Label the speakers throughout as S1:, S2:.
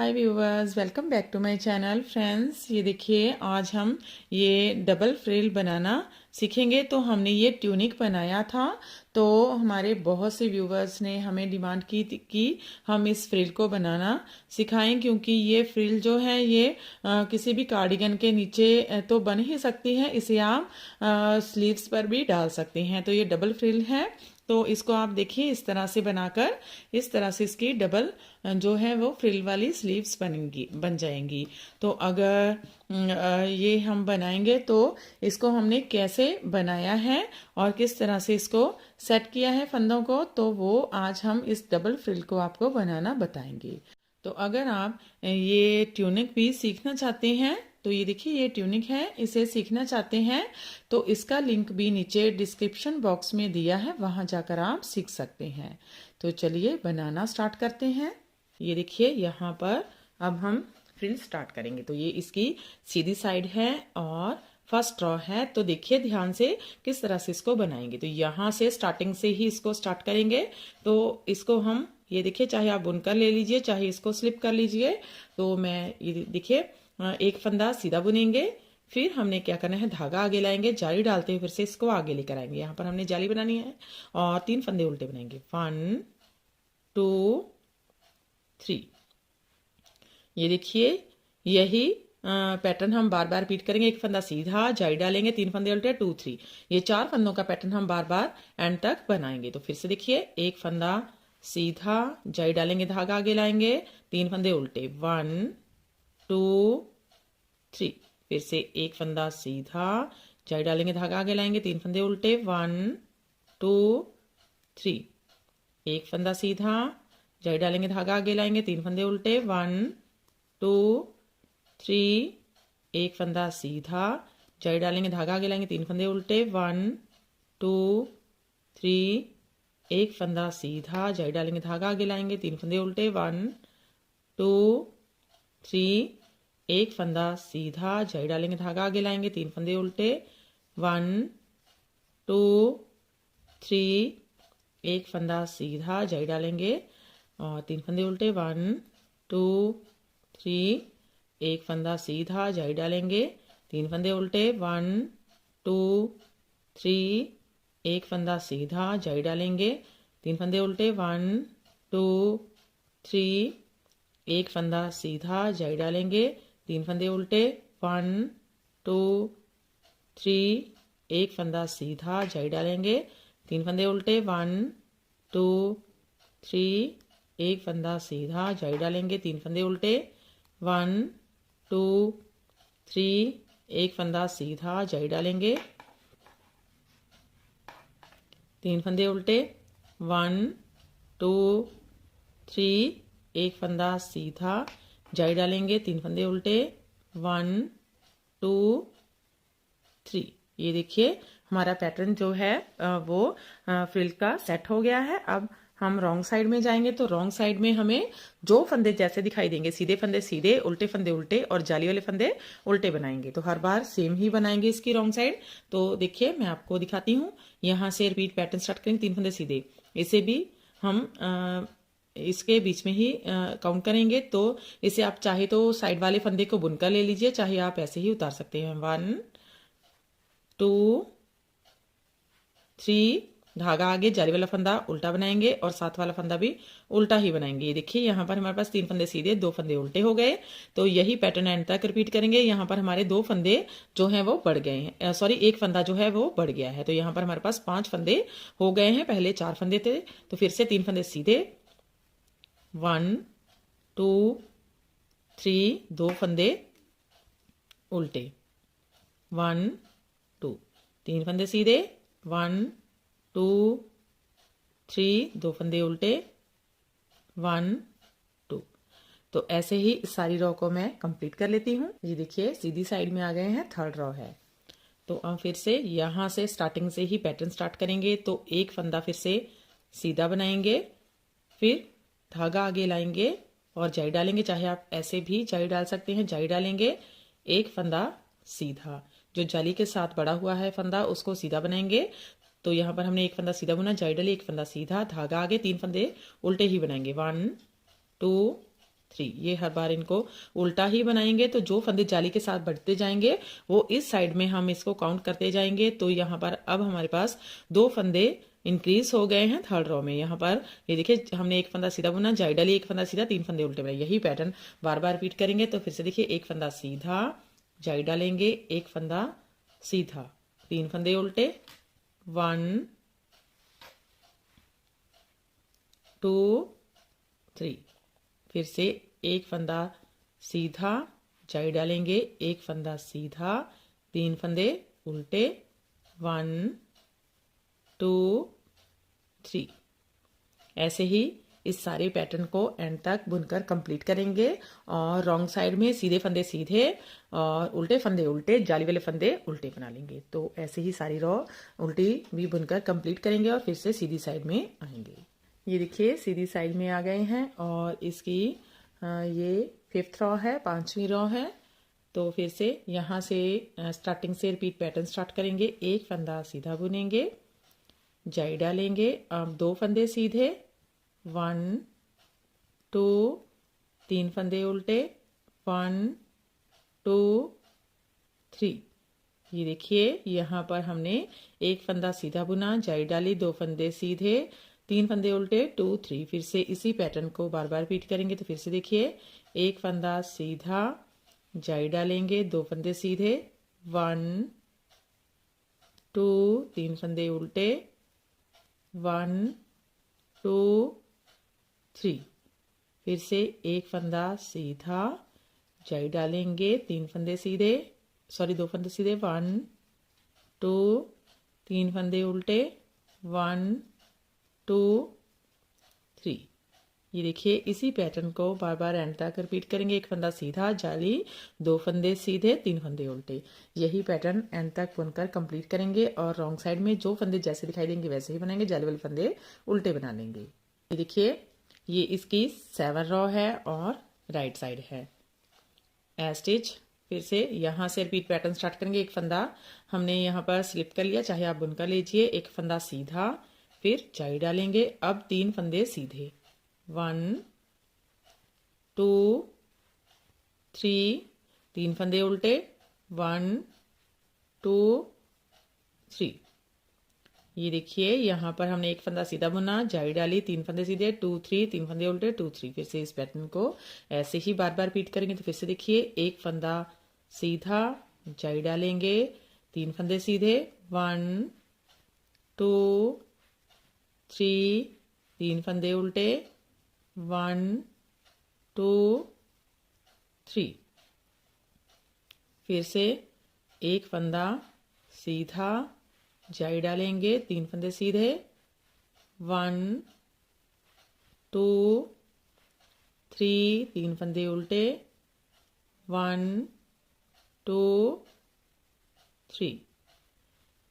S1: Hi viewers, welcome back to my channel. Friends, ये देखिए आज हम ये डबल फ्रिल बनाना सीखेंगे। तो हमने ये ट्यूनिक बनाया था, तो हमारे बहुत से व्यूवर्स ने हमें डिमांड की थी कि हम इस फ्रिल को बनाना सिखाएं, क्योंकि ये फ्रिल जो है ये किसी भी कार्डिगन के नीचे तो बन ही सकती है, इसे आप स्लीव्स पर भी डाल सकते हैं। तो ये डबल फ्रिल है, तो इसको आप देखिए इस तरह से बनाकर, इस तरह से इसकी डबल जो है वो फ्रिल वाली स्लीव्स बन जाएंगी। तो अगर ये हम बनाएंगे तो इसको हमने कैसे बनाया है और किस तरह से इसको सेट किया है फंदों को, तो वो आज हम इस डबल फ्रिल को आपको बनाना बताएंगे। तो अगर आप ये ट्यूनिक भी सीखना चाहते हैं, तो ये देखिए ये ट्यूनिक है, इसे सीखना चाहते हैं तो इसका लिंक भी नीचे डिस्क्रिप्शन बॉक्स में दिया है, वहां जाकर आप सीख सकते हैं। तो चलिए बनाना स्टार्ट करते हैं। ये देखिए यहाँ पर अब हम फ्रिल स्टार्ट करेंगे। तो ये इसकी सीधी साइड है और फर्स्ट रॉ है। तो देखिए ध्यान से किस तरह से इसको बनाएंगे। तो यहाँ से स्टार्टिंग से ही इसको स्टार्ट करेंगे। तो इसको हम ये देखिए, चाहे आप बुनकर ले लीजिए, चाहे इसको स्लिप कर लीजिए। तो मैं ये देखिए एक फंदा सीधा बुनेंगे, फिर हमने क्या करना है, धागा आगे लाएंगे, जाली डालते हुए फिर से इसको आगे लेकर आएंगे। यहाँ पर हमने जाली बनानी है और 3 फंदे उल्टे बनाएंगे। 1 2 3। ये देखिए यही पैटर्न हम बार बार रिपीट करेंगे। एक फंदा सीधा, जाली डालेंगे, 3 फंदे उल्टे, 2 3। ये 4 फंदों का पैटर्न हम बार बार एंड तक बनाएंगे। तो फिर से देखिए, एक फंदा सीधा, जाली डालेंगे, धागा आगे लाएंगे, 3 फंदे उल्टे, 1 2 3। फिर से एक फंदा सीधा, जाली डालेंगे, धागा आगे लाएंगे, 3 फंदे उल्टे, 1 2 3। एक फंदा सीधा, जाली डालेंगे, धागा आगे लाएंगे, 3 फंदे उल्टे, 1 2 3। एक फंदा सीधा, जाली डालेंगे, धागा आगे लाएंगे, 3 फंदे उल्टे, 1 2 3। एक फंदा सीधा, जाली डालेंगे, धागा आगे लाएंगे, 3 फंदे उल्टे, 1 2 3। एक फंदा सीधा, जाली डालेंगे, धागा आगे लाएंगे, 3 फंदे उल्टे, 1 2 3। एक फंदा सीधा, जाली डालेंगे और 3 फंदे उल्टे, 1 2 3। एक फंदा सीधा, जाली डालेंगे, 3 फंदे उल्टे, 1 2 3। एक फंदा सीधा, जाली डालेंगे, 3 फंदे उल्टे, 1 2 3। एक फंदा सीधा, जाली डालेंगे, 3 फंदे उल्टे, 1 2 3। एक फंदा सीधा, जाली डालेंगे, 3 फंदे उल्टे, 1 2 3। एक फंदा सीधा, जाली डालेंगे, 3 फंदे उल्टे, 1 2 3। एक फंदा सीधा, जाली डालेंगे, 3 फंदे उल्टे, 1 2 3। एक फंदा सीधा, जाली डालेंगे, 3 फंदे उल्टे, 1 2 3। ये देखिए हमारा पैटर्न जो है वो फ्रिल का सेट हो गया है। अब हम रॉन्ग साइड में जाएंगे। तो रॉन्ग साइड में हमें जो फंदे जैसे दिखाई देंगे, सीधे फंदे सीधे, उल्टे फंदे उल्टे और जाली वाले फंदे उल्टे बनाएंगे। तो हर बार सेम ही बनाएंगे इसकी रॉन्ग साइड। तो देखिए मैं आपको दिखाती हूँ। यहाँ से रिपीट पैटर्न स्टार्ट करेंगे, 3 फंदे सीधे, इसे भी हम इसके बीच में ही काउंट करेंगे। तो इसे आप चाहे तो साइड वाले फंदे को बुनकर ले लीजिए, चाहे आप ऐसे ही उतार सकते हैं। 1 2 3। धागा आगे, जाली वाला फंदा उल्टा बनाएंगे और साथ वाला फंदा भी उल्टा ही बनाएंगे। ये देखिए यहाँ पर हमारे पास 3 फंदे सीधे, 2 फंदे उल्टे हो गए। तो यही पैटर्न एंड तक रिपीट करेंगे। यहाँ पर हमारे 2 फंदे जो हैं वो बढ़ गए हैं, सॉरी एक फंदा जो है वो बढ़ गया है। तो यहाँ पर हमारे पास 5 फंदे हो गए हैं, पहले 4 फंदे थे। तो फिर से 3 फंदे सीधे, 1 2 3। 2 फंदे उल्टे, 1 2। 3 फंदे सीधे, 1 2 3। 2 फंदे उल्टे, 1 2। तो ऐसे ही सारी रॉ को मैं कंप्लीट कर लेती हूँ। ये देखिए सीधी साइड में आ गए हैं, थर्ड रॉ है। तो हम फिर से यहाँ से स्टार्टिंग से ही पैटर्न स्टार्ट करेंगे। तो एक फंदा फिर से सीधा बनाएंगे, फिर धागा आगे लाएंगे और जाली डालेंगे, चाहे आप ऐसे भी जाली डाल सकते हैं। जाली डालेंगे, एक फंदा सीधा, जो जाली के साथ बड़ा हुआ है फंदा उसको सीधा बनाएंगे। तो यहाँ पर हमने एक फंदा सीधा बुना, जाली डाली, एक फंदा सीधा, धागा आगे, 3 फंदे उल्टे ही बनाएंगे। 1 2 3। ये हर बार इनको उल्टा ही बनाएंगे, तो जो फंदे जाली के साथ बढ़ते जाएंगे वो इस साइड में हम इसको काउंट करते जाएंगे। तो यहाँ पर अब हमारे पास 2 फंदे इंक्रीज हो गए हैं थर्ड रो में। यहाँ पर ये देखिए हमने एक फंदा सीधा बुना, जाई डाली, एक फंदा सीधा, 3 फंदे उल्टे बनाए। यही पैटर्न बार बार रिपीट करेंगे। तो फिर से देखिए, एक फंदा सीधा, जाई डालेंगे, एक फंदा सीधा, 3 फंदे उल्टे, 1 2 3। फिर से एक फंदा सीधा, जाई डालेंगे, एक फंदा सीधा, 3 फंदे उल्टे, 1 2 3। ऐसे ही इस सारे पैटर्न को एंड तक बुनकर कंप्लीट करेंगे। और रॉन्ग साइड में सीधे फंदे सीधे और उल्टे फंदे उल्टे, जाली वाले फंदे उल्टे बना लेंगे। तो ऐसे ही सारी रॉ उल्टी भी बुनकर कंप्लीट करेंगे और फिर से सीधी साइड में आएंगे। ये देखिए सीधी साइड में आ गए हैं और इसकी ये 5th रॉ है, 5वीं रॉ है। तो फिर से यहाँ से स्टार्टिंग से रिपीट पैटर्न स्टार्ट करेंगे। एक फंदा सीधा बुनेंगे, जाई डालेंगे, अब 2 फंदे सीधे, 1 2 3 फंदे उल्टे, 1 2 3। ये देखिए यहाँ पर हमने एक फंदा सीधा बुना, जाई डाली, 2 फंदे सीधे, 3 फंदे उल्टे, 2 3। फिर से इसी पैटर्न को बार बार रिपीट करेंगे। तो फिर से देखिए, एक फंदा सीधा, जाई डालेंगे, 2 फंदे सीधे, 1 2 3 फंदे उल्टे, 1 2 3। फिर से एक फंदा सीधा, जाई डालेंगे, 3 फंदे सीधे, 2 फंदे सीधे, 1 2 3 फंदे उल्टे, 1 2 3। ये देखिए इसी पैटर्न को बार बार एंड तक रिपीट करेंगे। एक फंदा सीधा, जाली, 2 फंदे सीधे, 3 फंदे उल्टे। यही पैटर्न एंड तक बुनकर कंप्लीट करेंगे। और रॉन्ग साइड में जो फंदे जैसे दिखाई देंगे वैसे ही बनाएंगे, जाली वाले फंदे उल्टे बना लेंगे। ये देखिए ये इसकी 7 रॉ है और राइट साइड है। ए स्टिच फिर से यहाँ से रिपीट पैटर्न स्टार्ट करेंगे। एक फंदा हमने यहाँ पर स्लिप कर लिया, चाहे आप बुनकर लीजिए। एक फंदा सीधा, फिर जाई डालेंगे, अब 3 फंदे सीधे, 1 2 3, 3 फंदे उल्टे, 1 2 3। ये देखिए यहाँ पर हमने एक फंदा सीधा बुना, जाई डाली, 3 फंदे सीधे, 2 3, 3 फंदे उल्टे, 2 3। फिर से इस पैटर्न को ऐसे ही बार बार रिपीट करेंगे। तो फिर से देखिए, एक फंदा सीधा, जाई डालेंगे, 3 फंदे सीधे, 1 2 3, 3 फंदे उल्टे, 1 2 3। फिर से एक फंदा सीधा, जाई डालेंगे, 3 फंदे सीधे, 1 2 3, 3 फंदे उल्टे, 1 2 3।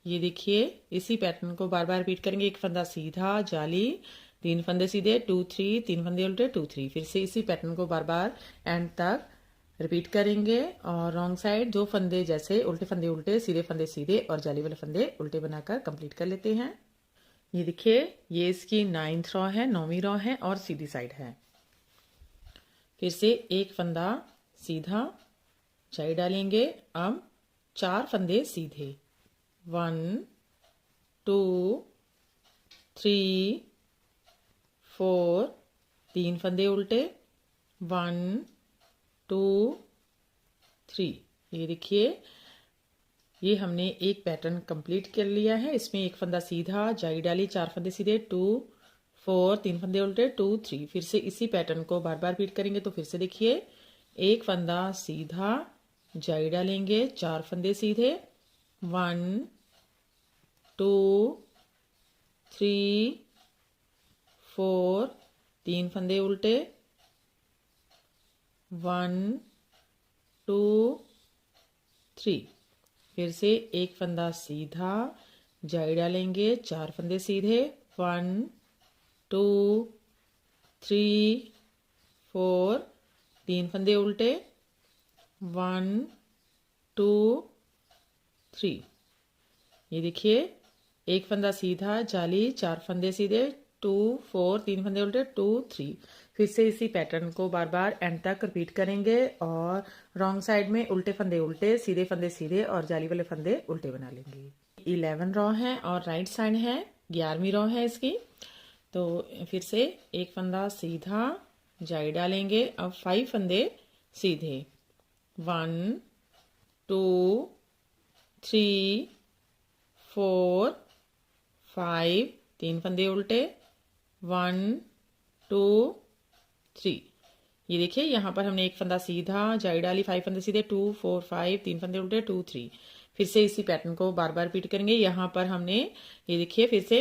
S1: ये देखिए इसी पैटर्न को बार बार रिपीट करेंगे। एक फंदा सीधा, जाली, 3 फंदे सीधे, 2 3, 3 फंदे उल्टे, 2 3। फिर से इसी पैटर्न को बार बार एंड तक रिपीट करेंगे। और रॉन्ग साइड जो फंदे जैसे उल्टे फंदे उल्टे, सीधे फंदे सीधे और जाली वाले फंदे उल्टे बनाकर कंप्लीट कर लेते हैं। ये देखिए ये इसकी 9th रॉ है, 9वीं रॉ है और सीधी साइड है। फिर से एक फंदा सीधा, जाई डालेंगे, अब 4 फंदे सीधे, 1 2 3 4, 3 फंदे उल्टे, 1 2 3। ये देखिए ये हमने एक पैटर्न कंप्लीट कर लिया है। इसमें एक फंदा सीधा, जाई डाली, 4 फंदे सीधे, 2 4, 3 फंदे उल्टे, 2 3। फिर से इसी पैटर्न को बार बार रिपीट करेंगे। तो फिर से देखिए, एक फंदा सीधा, जाई डालेंगे, 4 फंदे सीधे, 1 2 3 4, 3 फंदे उल्टे, 1 2 3। फिर से एक फंदा सीधा, जाई डालेंगे, 4 फंदे सीधे, 1 2 3 4, 3 फंदे उल्टे, 1 2 3। ये देखिए एक फंदा सीधा, जाली, 4 फंदे सीधे, 2 4, 3 फंदे उल्टे 2 3। फिर से इसी पैटर्न को बार बार एंड तक रिपीट करेंगे और रॉन्ग साइड में उल्टे फंदे उल्टे, सीधे फंदे सीधे और जाली वाले फंदे उल्टे बना लेंगे। 11 रॉ है और राइट साइड है 11वीं रॉ है इसकी। तो फिर से एक फंदा सीधा जाली डालेंगे। अब 5 फंदे सीधे, 1 2 3 4 5, 3 फंदे उल्टे, 1 2 3। ये देखिए यहाँ पर हमने एक फंदा सीधा जाली डाली, 5 फंदे सीधे, 2 4 5, 3 फंदे उल्टे 2 3। फिर से इसी पैटर्न को बार बार रिपीट करेंगे। यहाँ पर हमने ये देखिए फिर से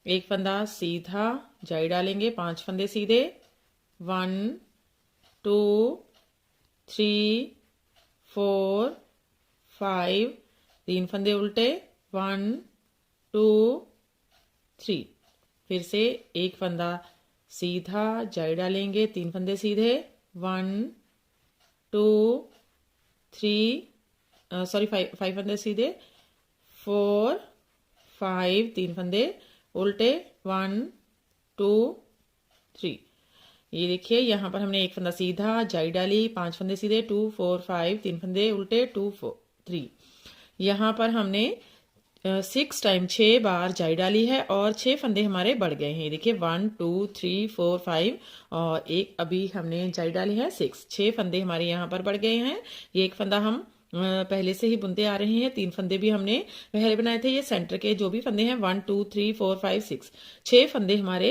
S1: एक फंदा सीधा जाली डालेंगे, 5 फंदे सीधे, 1 2 3 4 5, 3 फंदे उल्टे, 1 2 3। फिर से एक फंदा सीधा जाली डालेंगे, 3 फंदे सीधे, 1 2 3 सॉरी 5 फंदे सीधे, 4 5, 3 फंदे उल्टे, 1 2 3। ये देखिए यहाँ पर हमने एक फंदा सीधा जाली डाली, 5 फंदे सीधे, 2 4 5, 3 फंदे उल्टे, 2 4 3। यहाँ पर हमने 6 टाइम 6 बार जाली डाली है और 6 फंदे हमारे बढ़ गए हैं। देखिए 1 2 3 4 5 और एक अभी हमने जाली डाली है 6 फंदे हमारे यहाँ पर बढ़ गए हैं। ये एक फंदा हम पहले से ही बुनते आ रहे हैं, 3 फंदे भी हमने पहले बनाए थे। ये सेंटर के जो भी फंदे हैं 1 2 3 4 5 6 फंदे हमारे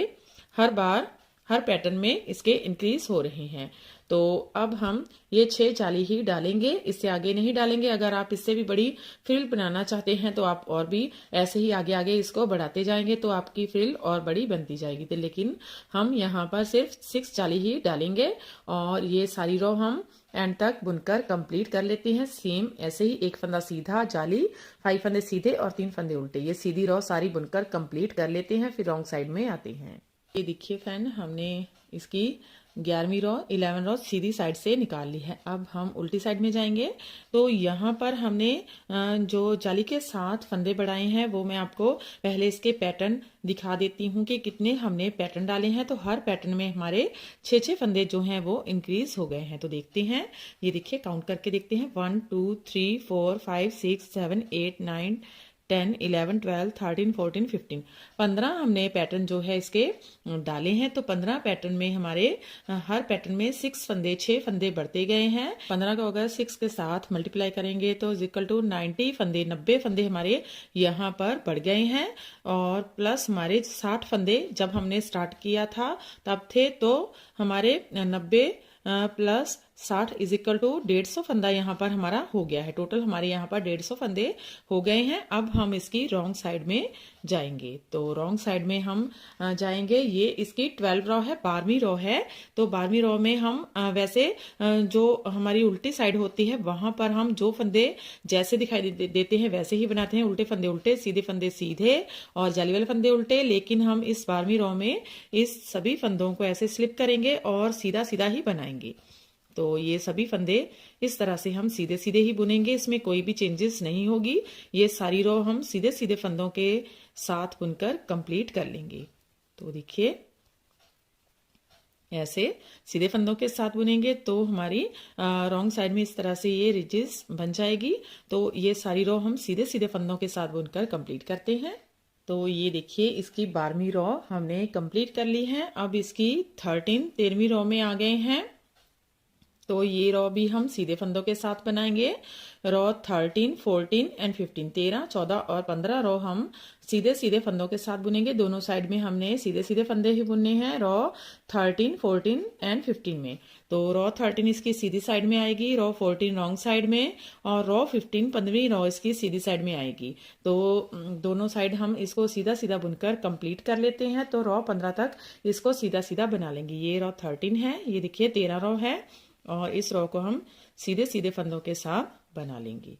S1: हर बार हर पैटर्न में इसके इंक्रीज हो रहे हैं। तो अब हम ये 6 जाली ही डालेंगे, इससे आगे नहीं डालेंगे। अगर आप इससे भी बड़ी फ्रिल बनाना चाहते हैं तो आप और भी ऐसे ही आगे आगे इसको बढ़ाते जाएंगे तो आपकी फ्रिल और बड़ी बनती जाएगी। तो लेकिन हम यहाँ पर सिर्फ 6 जाली ही डालेंगे और ये सारी रो हम एंड तक बुनकर कंप्लीट कर लेते हैं। सेम ऐसे ही एक फंदा सीधा जाली, 5 फंदे सीधे और 3 फंदे उल्टे, ये सीधी रो सारी बुनकर कंप्लीट कर लेते हैं। फिर रॉन्ग साइड में आते हैं। ये देखिए फ्रेंड, हमने इसकी 11वीं रो 11 रो सीधी साइड से निकाल ली है। अब हम उल्टी साइड में जाएंगे। तो यहाँ पर हमने जो जाली के 7 फंदे बढ़ाए हैं वो मैं आपको पहले इसके पैटर्न दिखा देती हूँ कि कितने हमने पैटर्न डाले हैं। तो हर पैटर्न में हमारे 6 फंदे जो हैं वो इंक्रीज हो गए हैं। तो देखते हैं, ये देखिए काउंट करके देखते हैं, 1 2 3 4 5 6 7 8 9 10 11 12 13 14 15 15 हमने पैटर्न जो है इसके डाले हैं। तो 15 पैटर्न में हमारे हर पैटर्न में 6 फंदे 6 फंदे बढ़ते गए हैं। 15 को अगर 6 के साथ मल्टीप्लाई करेंगे तो इक्वल टू 90 फंदे 90 फंदे हमारे यहाँ पर बढ़ गए हैं। और प्लस हमारे 60 फंदे जब हमने स्टार्ट किया था तब थे, तो हमारे 90 प्लस 60 इज इक्वल टू 150 फंदा यहाँ पर हमारा हो गया है। टोटल हमारे यहाँ पर 150 फंदे हो गए हैं। अब हम इसकी रॉन्ग साइड में जाएंगे। तो रॉन्ग साइड में हम जाएंगे। ये इसकी 12 रो है, 12वीं रो है। तो 12वीं रो में हम वैसे जो हमारी उल्टी साइड होती है वहां पर हम जो फंदे जैसे दिखाई देते हैं वैसे ही बनाते हैं। उल्टे फंदे उल्टे, सीधे फंदे सीधे और जाली वाले फंदे उल्टे। लेकिन हम इस 12वीं रो में इस सभी फंदों को ऐसे स्लिप करेंगे और सीधा सीधा ही बनाएंगे। तो ये सभी फंदे इस तरह से हम सीधे सीधे ही बुनेंगे, इसमें कोई भी चेंजेस नहीं होगी। ये सारी रो हम सीधे सीधे फंदों के साथ बुनकर कंप्लीट कर लेंगे। तो देखिए ऐसे सीधे फंदों के साथ बुनेंगे तो हमारी रॉन्ग साइड में इस तरह से ये रिजेस बन जाएगी। तो ये सारी रो हम सीधे सीधे फंदों के साथ बुनकर कंप्लीट करते हैं। तो ये देखिए इसकी 12वीं रो हमने कंप्लीट कर ली है। अब इसकी 13वीं रो में आ गए हैं। तो ये रो भी हम सीधे फंदों के साथ बनाएंगे। रो 13 14 एंड 15 13 14 और 15 रो हम सीधे सीधे फंदों के साथ बुनेंगे। दोनों साइड में हमने सीधे सीधे फंदे ही बुनने हैं रो 13 14 एंड 15 में। तो रो 13 इसकी सीधी साइड में आएगी, रो 14 रॉन्ग साइड में और रो 15 15वीं रो इसकी सीधी साइड में आएगी। तो दोनों साइड हम इसको सीधा सीधा बुनकर कंप्लीट कर लेते हैं। तो रो 15 तक इसको सीधा सीधा बना लेंगे। ये रो 13 है, ये देखिए 13 रो है और इस रो को हम सीधे सीधे फंदों के साथ बना लेंगे।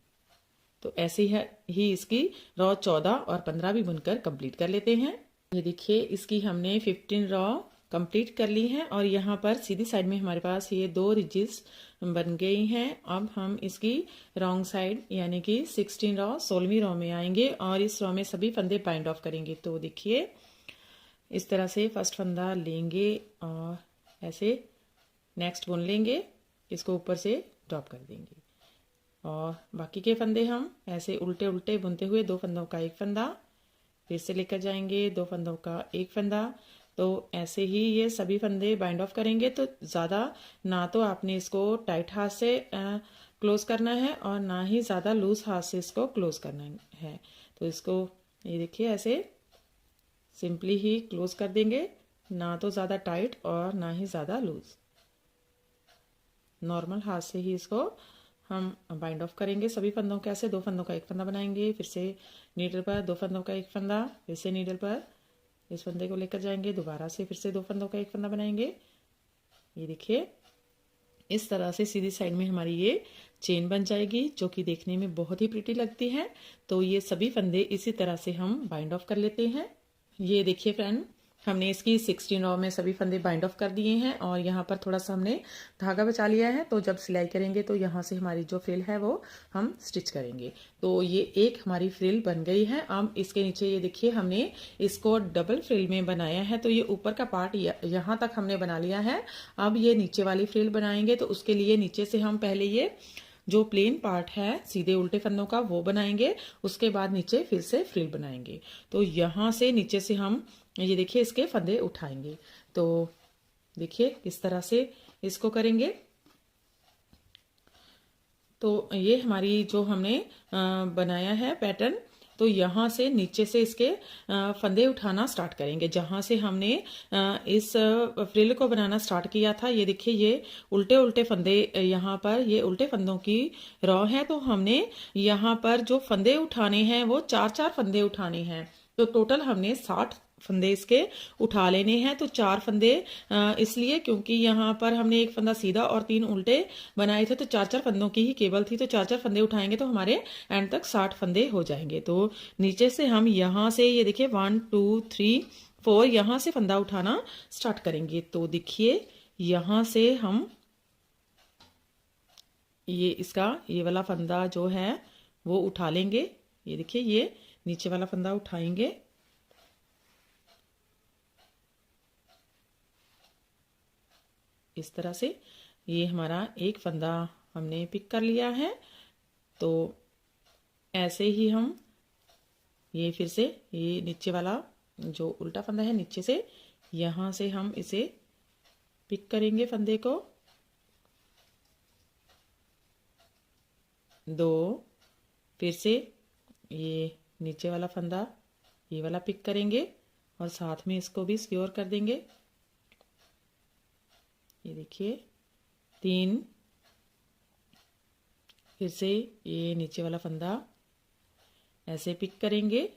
S1: तो ऐसे ही इसकी रो 14 और 15 भी बुनकर कंप्लीट कर लेते हैं। ये देखिए इसकी हमने 15 रो कंप्लीट कर ली है और यहाँ पर सीधी साइड में हमारे पास ये 2 रिजेस बन गई हैं। अब हम इसकी रॉन्ग साइड यानी कि 16 रो 16वीं रो में आएंगे और इस रो में सभी फंदे बाइंड ऑफ करेंगे। तो देखिए इस तरह से फर्स्ट फंदा लेंगे और ऐसे नेक्स्ट बुन लेंगे, इसको ऊपर से ड्रॉप कर देंगे और बाकी के फंदे हम ऐसे उल्टे उल्टे बुनते हुए 2 फंदों का एक फंदा फिर से लेकर जाएंगे, 2 फंदों का एक फंदा। तो ऐसे ही ये सभी फंदे बाइंड ऑफ करेंगे। तो ज़्यादा ना तो आपने इसको टाइट हाथ से क्लोज करना है और ना ही ज़्यादा लूज हाथ से इसको क्लोज करना है। तो इसको ये देखिए ऐसे सिंपली ही क्लोज कर देंगे, ना तो ज़्यादा टाइट और ना ही ज़्यादा लूज, नॉर्मल हाथ से ही इसको हम बाइंड ऑफ करेंगे सभी फंदों के। ऐसे 2 फंदों का एक फंदा बनाएंगे, फिर से नीडल पर 2 फंदों का एक फंदा, फिर से नीडल पर इस फंदे को लेकर जाएंगे, दोबारा से फिर से 2 फंदों का एक फंदा बनाएंगे। ये देखिए इस तरह से सीधी साइड में हमारी ये चेन बन जाएगी जो कि देखने में बहुत ही प्रिटी लगती है। तो ये सभी फंदे इसी तरह से हम बाइंड ऑफ कर लेते हैं। ये देखिए फ्रेंड, हमने इसकी 16 रॉ में सभी फंदे बाइंड ऑफ कर दिए हैं और यहाँ पर थोड़ा सा हमने धागा बचा लिया है। तो जब सिलाई करेंगे तो यहाँ से हमारी जो फ्रिल है वो हम स्टिच करेंगे। तो ये एक हमारी फ्रिल बन गई है। अब इसके नीचे ये देखिए हमने इसको डबल फ्रिल में बनाया है। तो ये ऊपर का पार्ट यहाँ तक हमने बना लिया है। अब ये नीचे वाली फ्रिल बनाएंगे। तो उसके लिए नीचे से हम पहले ये जो प्लेन पार्ट है सीधे उल्टे फंदों का वो बनाएंगे, उसके बाद नीचे फिर से फ्रिल बनाएंगे। तो यहाँ से नीचे से हम ये देखिए इसके फंदे उठाएंगे। तो देखिए इस तरह से इसको करेंगे। तो ये हमारी जो हमने बनाया है पैटर्न, तो यहाँ से नीचे से इसके फंदे उठाना स्टार्ट करेंगे। जहाँ से हमने इस फ्रिल को बनाना स्टार्ट किया था, ये देखिए ये उल्टे उल्टे फंदे, यहाँ पर ये उल्टे फंदों की रॉ है। तो हमने यहाँ पर जो फंदे उठाने हैं वो 4-4 फंदे उठाने हैं। तो टोटल हमने 60 फंदे इसके उठा लेने हैं। तो 4 फंदे इसलिए क्योंकि यहाँ पर हमने एक फंदा सीधा और 3 उल्टे बनाए थे, तो 4-4 फंदों की ही केबल थी। तो 4-4 फंदे उठाएंगे तो हमारे एंड तक 60 फंदे हो जाएंगे। तो नीचे से हम यहाँ से ये देखिए 1 2 3 4 यहाँ से फंदा उठाना स्टार्ट करेंगे। तो देखिए यहाँ से हम ये इसका ये वाला फंदा जो है वो उठा लेंगे। ये देखिए ये नीचे वाला फंदा उठाएंगे, इस तरह से ये हमारा एक फंदा हमने पिक कर लिया है। तो ऐसे ही हम ये फिर से ये नीचे वाला जो उल्टा फंदा है नीचे से यहाँ से हम इसे पिक करेंगे फंदे को, 2, फिर से ये नीचे वाला फंदा ये वाला पिक करेंगे और साथ में इसको भी सिक्योर कर देंगे। ये देखिए 3, फिर से ये नीचे वाला फंदा ऐसे पिक करेंगे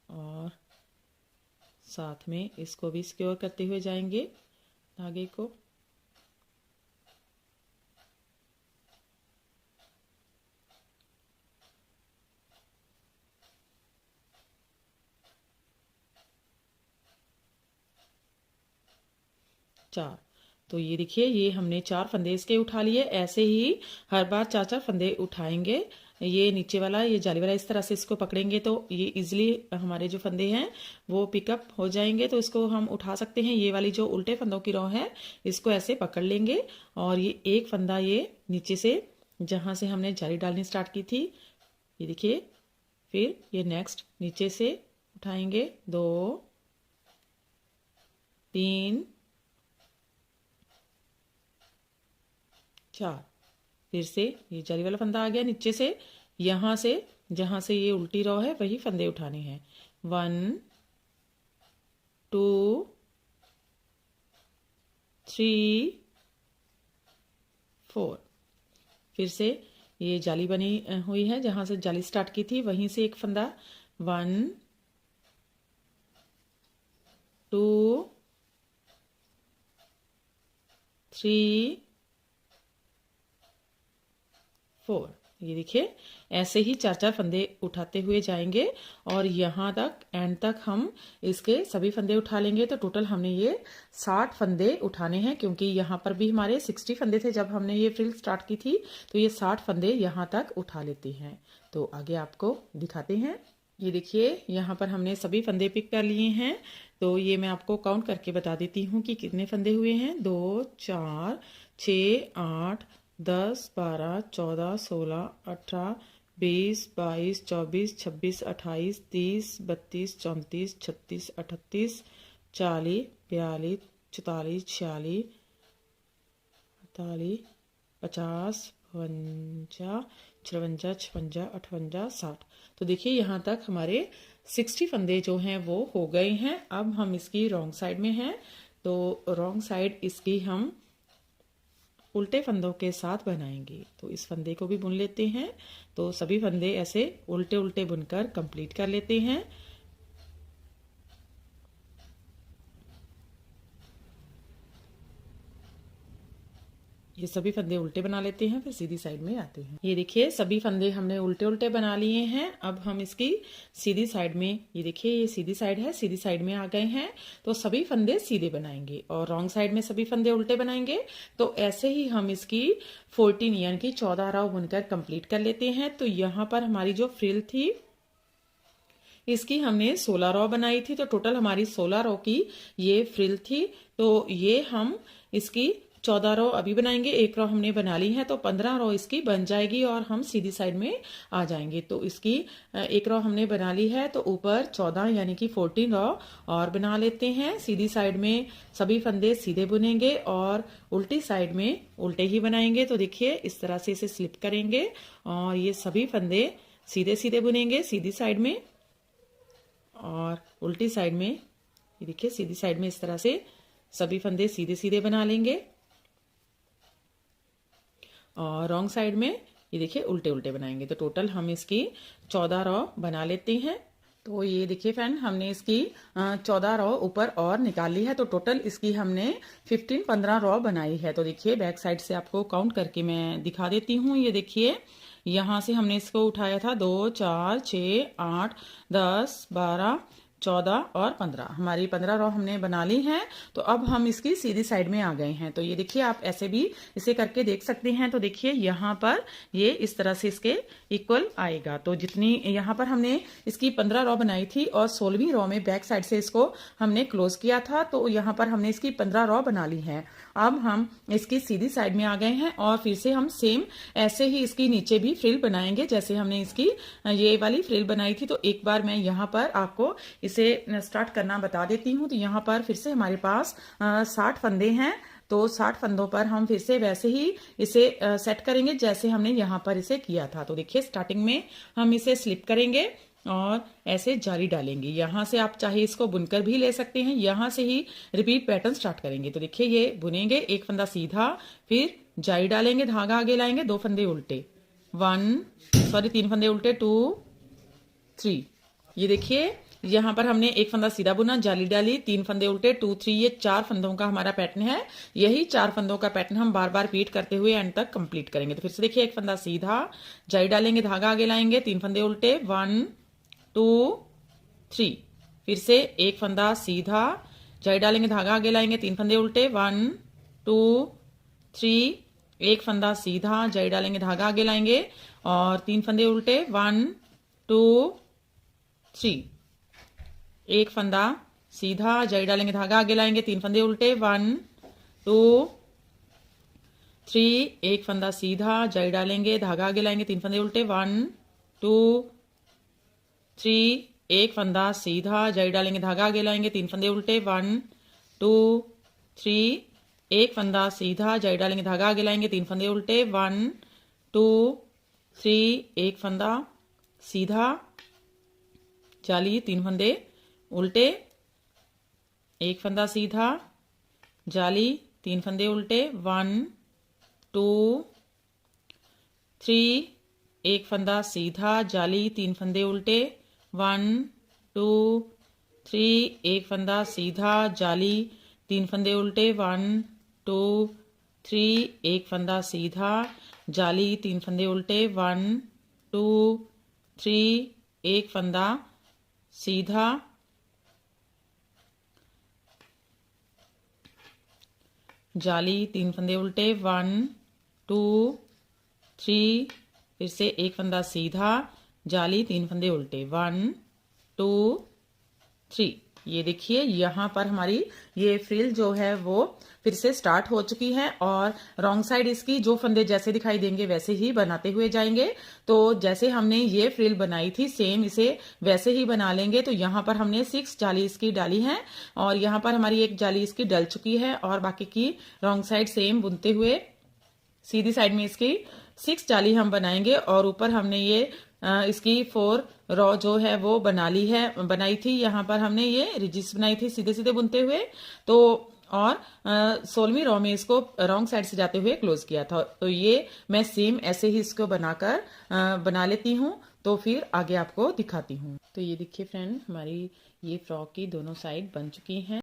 S1: और साथ में इसको भी सिक्योर करते हुए जाएंगे धागे को। चार, तो ये देखिए ये हमने 4 फंदे इसके उठा लिए। ऐसे ही हर बार 4-4 फंदे उठाएंगे। ये नीचे वाला ये जाली वाला इस तरह से इसको पकड़ेंगे तो ये इजीली हमारे जो फंदे हैं वो पिकअप हो जाएंगे। तो इसको हम उठा सकते हैं। ये वाली जो उल्टे फंदों की रॉ है इसको ऐसे पकड़ लेंगे और ये एक फंदा ये नीचे से जहाँ से हमने जाली डालनी स्टार्ट की थी, ये देखिए, फिर ये नेक्स्ट नीचे से उठाएंगे 2 3 4, फिर से ये जाली वाला फंदा आ गया नीचे से। यहाँ से जहाँ से ये उल्टी रॉ है वही फंदे उठाने हैं। 1 2 3 4, फिर से ये जाली बनी हुई है जहाँ से जाली स्टार्ट की थी वहीं से एक फंदा, 1 2 3 4। ये देखिए ऐसे ही 4-4 फंदे उठाते हुए जाएंगे और यहाँ तक एंड तक हम इसके सभी फंदे उठा लेंगे। तो टोटल हमने ये 60 फंदे उठाने हैं क्योंकि यहाँ पर भी हमारे 60 फंदे थे जब हमने ये फ्रिल स्टार्ट की थी। तो ये 60 फंदे यहाँ तक उठा लेते हैं। तो आगे आपको दिखाते हैं। ये देखिए यहाँ पर हमने सभी फंदे पिक कर लिए हैं। तो ये मैं आपको काउंट करके बता देती हूँ कि कितने फंदे हुए हैं। 2, 4, 6, 8, 10, 12, 14, 16, 18, 20, 22, 24, 26, 28, 30, 32, 34, 36, 38, 40, 42, 44, 46, 48, 50, 52, 53, 56, 58, 60। तो देखिए यहाँ तक हमारे 60 फंदे जो हैं वो हो गए हैं। अब हम इसकी रॉन्ग साइड में हैं, तो रॉन्ग साइड इसकी हम उल्टे फंदों के साथ बनाएंगे। तो इस फंदे को भी बुन लेते हैं। तो सभी फंदे ऐसे उल्टे उल्टे बुनकर कंप्लीट कर लेते हैं। ये सभी फंदे उल्टे बना लेते हैं, फिर सीधी साइड में आते हैं। ये देखिए सभी फंदे हमने उल्टे उल्टे बना लिए हैं। अब हम इसकी सीधी साइड में, ये देखिए ये सीधी साइड है, सीधी साइड में आ गए हैं। तो सभी फंदे सीधे बनाएंगे और रॉन्ग साइड में सभी फंदे उल्टे बनाएंगे। तो ऐसे ही हम इसकी 14 यानी कि 14 राव बुनकर कंप्लीट कर लेते हैं। तो यहाँ पर हमारी जो फ्रिल थी इसकी हमने 16 रॉ बनाई थी। तो टोटल हमारी 16 रॉ की ये फ्रिल थी। तो ये हम इसकी 14 रॉ अभी बनाएंगे। एक रॉ हमने बना ली है, तो 15 रॉ इसकी बन जाएगी और हम सीधी साइड में आ जाएंगे। तो इसकी एक रॉ हमने बना ली है, तो ऊपर 14 यानी कि 14 रॉ और बना लेते हैं। सीधी साइड में सभी फंदे सीधे बुनेंगे और उल्टी साइड में उल्टे ही बनाएंगे। तो देखिए इस तरह से इसे स्लिप करेंगे और ये सभी फंदे सीधे सीधे बुनेंगे सीधी साइड में और उल्टी साइड में। ये देखिए सीधी साइड में इस तरह से सभी फंदे सीधे सीधे बना लेंगे और रॉन्ग साइड में ये देखिए उल्टे उल्टे बनाएंगे। तो टोटल हम इसकी 14 रॉ बना लेते हैं। तो ये देखिए फ्रेंड हमने इसकी 14 रॉ ऊपर और निकाल ली है। तो टोटल इसकी हमने 15 रॉ बनाई है। तो देखिए बैक साइड से आपको काउंट करके मैं दिखा देती हूँ। ये देखिए यहाँ से हमने इसको उठाया था 2, 4, 6, 8, 10, 12, 14 और 15। हमारी 15 रॉ हमने बना ली हैं। तो अब हम इसकी सीधी साइड में आ गए हैं। तो ये देखिए आप ऐसे भी इसे करके देख सकते हैं। तो देखिए यहाँ पर ये इस तरह से इसके इक्वल आएगा। तो जितनी यहाँ पर हमने इसकी 15 रॉ बनाई थी और 16वीं रॉ में बैक साइड से इसको हमने क्लोज किया था। तो यहाँ पर हमने इसकी 15 रॉ बना ली है। अब हम इसकी सीधी साइड में आ गए हैं और फिर से हम सेम ऐसे ही इसकी नीचे भी फ्रिल बनाएंगे जैसे हमने इसकी ये वाली फ्रिल बनाई थी। तो एक बार मैं यहाँ पर आपको इसे स्टार्ट करना बता देती हूँ। तो यहाँ पर फिर से हमारे पास 60 फंदे हैं। तो 60 फंदों पर हम फिर से वैसे ही इसे सेट करेंगे जैसे हमने यहाँ पर इसे किया था। तो देखिए स्टार्टिंग में हम इसे स्लिप करेंगे और ऐसे जाली डालेंगे। यहाँ से आप चाहे इसको बुनकर भी ले सकते हैं। यहाँ से ही रिपीट पैटर्न स्टार्ट करेंगे। तो देखिए ये बुनेंगे, एक फंदा सीधा, फिर जाली डालेंगे, धागा आगे लाएंगे, 2 फंदे उल्टे, 3 फंदे उल्टे, 2, 3। ये देखिए यहाँ पर हमने एक फंदा सीधा बुना, जाली डाली, 3 फंदे उल्टे, 2, 3। ये 4 फंदों का हमारा पैटर्न है। यही 4 फंदों का पैटर्न हम बार बार रिपीट करते हुए एंड तक कंप्लीट करेंगे। तो फिर से देखिए एक फंदा सीधा, जाली डालेंगे, धागा आगे लाएंगे, 3 फंदे उल्टे, 1, 2, 3। फिर से एक फंदा सीधा, जाली डालेंगे, धागा आगे लाएंगे, 3 फंदे उल्टे, 1, 2, 3। एक फंदा सीधा, जाली डालेंगे, धागा आगे लाएंगे और 3 फंदे उल्टे, 1, 2, 3। एक फंदा सीधा, जाली डालेंगे, धागा आगे लाएंगे, 3 फंदे उल्टे, 1, 2, 3। एक फंदा सीधा, जाली डालेंगे, धागा आगे लाएंगे, 3 फंदे उल्टे, 1, 2, 3। एक फंदा सीधा, जाली डालेंगे, धागा आगे लाएंगे, 3 फंदे उल्टे, 1, 2, 3। एक फंदा सीधा, जाली डालेंगे, धागा आगे लाएंगे, 3 फंदे उल्टे, 1, 2, 3। एक फंदा सीधा, जाली, 3 फंदे उल्टे, एक फंदा सीधा, जाली, 3 फंदे उल्टे, 1, 2, 3। एक फंदा सीधा, जाली, 3 फंदे उल्टे, 1, 2, 3। एक फंदा सीधा, जाली, 3 फंदे उल्टे, 1, 2, 3। एक फंदा सीधा, जाली, 3 फंदे उल्टे, 1, 2, 3। एक फंदा सीधा, जाली, 3 फंदे उल्टे, 1, 2, 3। फिर से एक फंदा सीधा, जाली, 3 फंदे उल्टे, 1, 2 3। ये देखिए यहाँ पर हमारी ये फ्रिल जो है वो फिर से स्टार्ट हो चुकी है और रॉन्ग साइड इसकी जो फंदे जैसे दिखाई देंगे वैसे ही बनाते हुए जाएंगे। तो जैसे हमने ये फ्रिल बनाई थी सेम इसे वैसे ही बना लेंगे। तो यहाँ पर हमने 6 जाली इसकी डाली है और यहाँ पर हमारी एक जाली इसकी डल चुकी है और बाकी की रॉन्ग साइड सेम बुनते हुए सीधी साइड में इसकी 6 जाली हम बनाएंगे। और ऊपर हमने ये इसकी 4 रॉ जो है वो बनाई थी। यहाँ पर हमने ये रिजिस बनाई थी सीधे सीधे बुनते हुए। तो और 16वीं रॉ में इसको रॉन्ग साइड से जाते हुए क्लोज किया था। तो ये मैं सेम ऐसे ही इसको बनाकर बना लेती हूँ। तो फिर आगे आपको दिखाती हूँ। तो ये देखिए फ्रेंड, हमारी ये फ्रॉक की दोनों साइड बन चुकी हैं